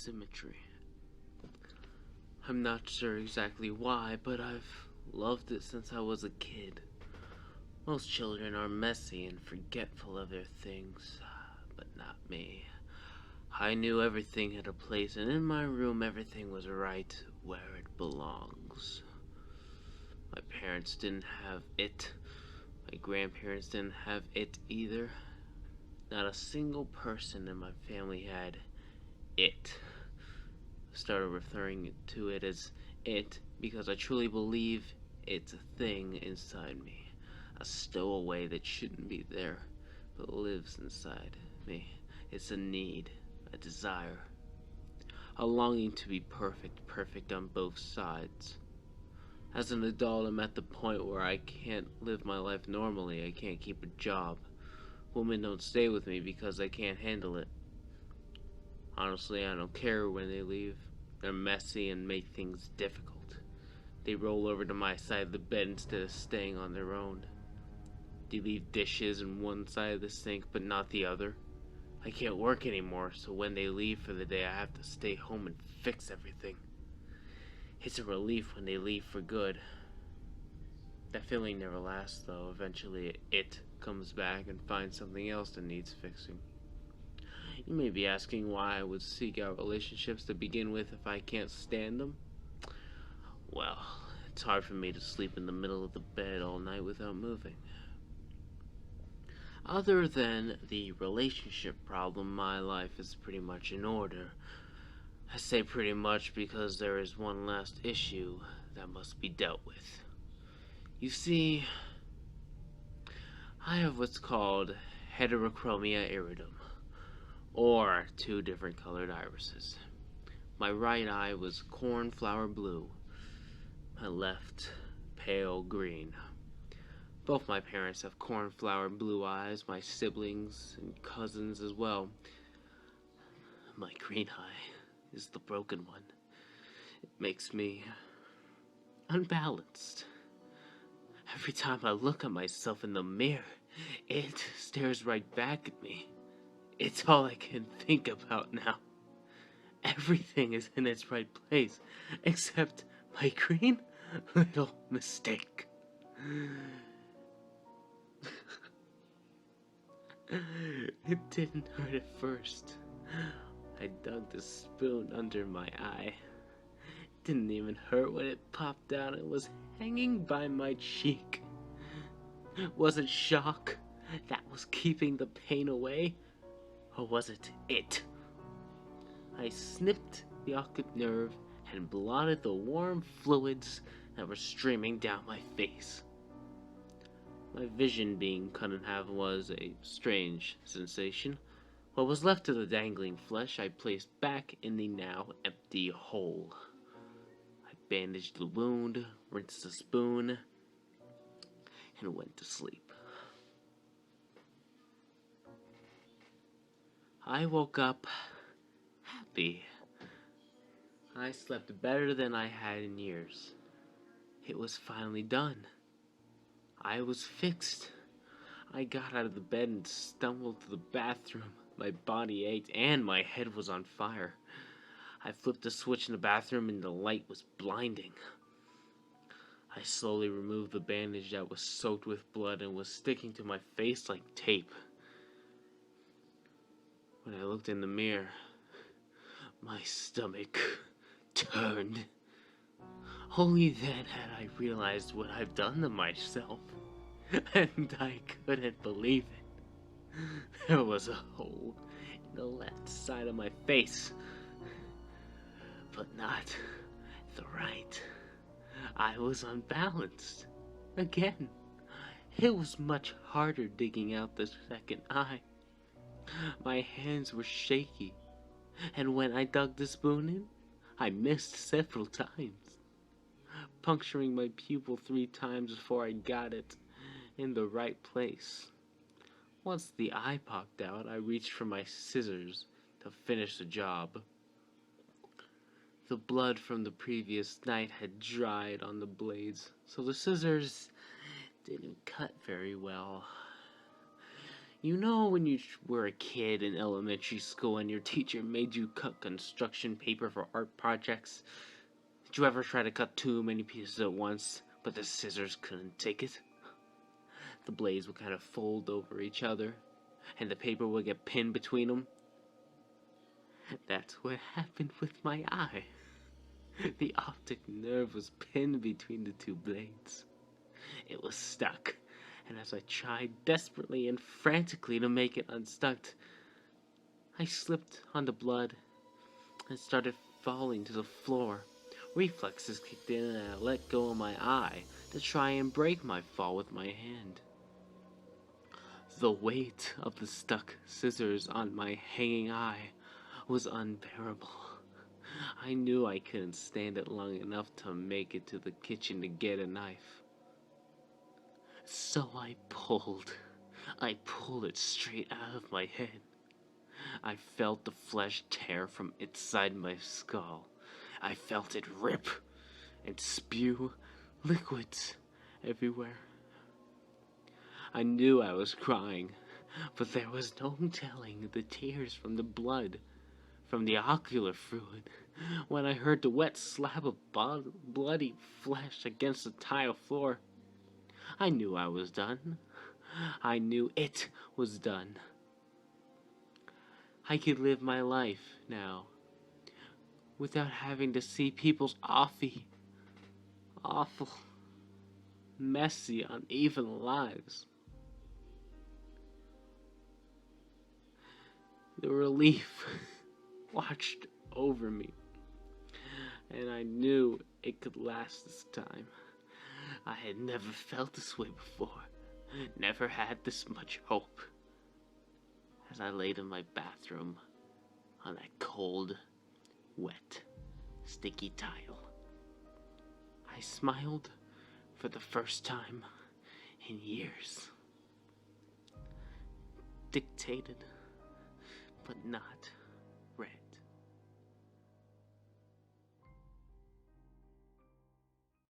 Symmetry. I'm not sure exactly why, but I've loved it since I was a kid. Most children are messy and forgetful of their things, but not me. I knew everything had a place, and in my room everything was right where it belongs. My parents didn't have it. My grandparents didn't have it either. Not a single person in my family had it. I started referring to it as it because I truly believe it's a thing inside me. A stowaway that shouldn't be there, but lives inside me. It's a need, a desire, a longing to be perfect on both sides. As an adult, I'm at the point where I can't live my life normally. I can't keep a job. Women don't stay with me because I can't handle it. Honestly, I don't care when they leave. They're messy and make things difficult. They roll over to my side of the bed instead of staying on their own. They leave dishes in one side of the sink but not the other. I can't work anymore, so when they leave for the day, I have to stay home and fix everything. It's a relief when they leave for good. That feeling never lasts, though. Eventually, it comes back and finds something else that needs fixing. You may be asking why I would seek out relationships to begin with if I can't stand them. Well, it's hard for me to sleep in the middle of the bed all night without moving. Other than the relationship problem, my life is pretty much in order. I say pretty much because there is one last issue that must be dealt with. You see, I have what's called heterochromia iridum, or two different colored irises. My right eye was cornflower blue, my left pale green. Both my parents have cornflower blue eyes, my siblings and cousins as well. My green eye is the broken one. It makes me unbalanced. Every time I look at myself in the mirror, it stares right back at me. It's all I can think about now. Everything is in its right place, except my green little mistake. It didn't hurt at first. I dug the spoon under my eye. It didn't even hurt when it popped out and was hanging by my cheek. Was it shock that was keeping the pain away? Or was it it? I snipped the optic nerve and blotted the warm fluids that were streaming down my face. My vision being cut in half was a strange sensation. What was left of the dangling flesh I placed back in the now empty hole. I bandaged the wound, rinsed the spoon, and went to sleep. I woke up happy. I slept better than I had in years. It was finally done. I was fixed. I got out of the bed and stumbled to the bathroom. My body ached and my head was on fire. I flipped the switch in the bathroom and the light was blinding. I slowly removed the bandage that was soaked with blood and was sticking to my face like tape. When I looked in the mirror, my stomach turned. Only then had I realized what I've done to myself, and I couldn't believe it. There was a hole in the left side of my face, but not the right. I was unbalanced. Again, it was much harder digging out the second eye. My hands were shaky, and when I dug the spoon in, I missed several times, puncturing my pupil 3 times before I got it in the right place. Once the eye popped out, I reached for my scissors to finish the job. The blood from the previous night had dried on the blades, so the scissors didn't cut very well. You know when you were a kid in elementary school and your teacher made you cut construction paper for art projects? Did you ever try to cut too many pieces at once, but the scissors couldn't take it? The blades would kind of fold over each other, and the paper would get pinned between them. That's what happened with my eye. The optic nerve was pinned between the two blades. It was stuck, and as I tried desperately and frantically to make it unstuck, I slipped on the blood and started falling to the floor. Reflexes kicked in and I let go of my eye to try and break my fall with my hand. The weight of the stuck scissors on my hanging eye was unbearable. I knew I couldn't stand it long enough to make it to the kitchen to get a knife. So I pulled it straight out of my head. I felt the flesh tear from inside my skull. I felt it rip and spew liquids everywhere. I knew I was crying, but there was no telling the tears from the blood, from the ocular fluid. When I heard the wet slab of bloody flesh against the tile floor, I knew I was done. I knew it was done. I could live my life now without having to see people's awful, messy, uneven lives. The relief watched over me, and I knew it could last this time. I had never felt this way before, never had this much hope. As I laid in my bathroom on that cold, wet, sticky tile, I smiled for the first time in years. Dictated, but not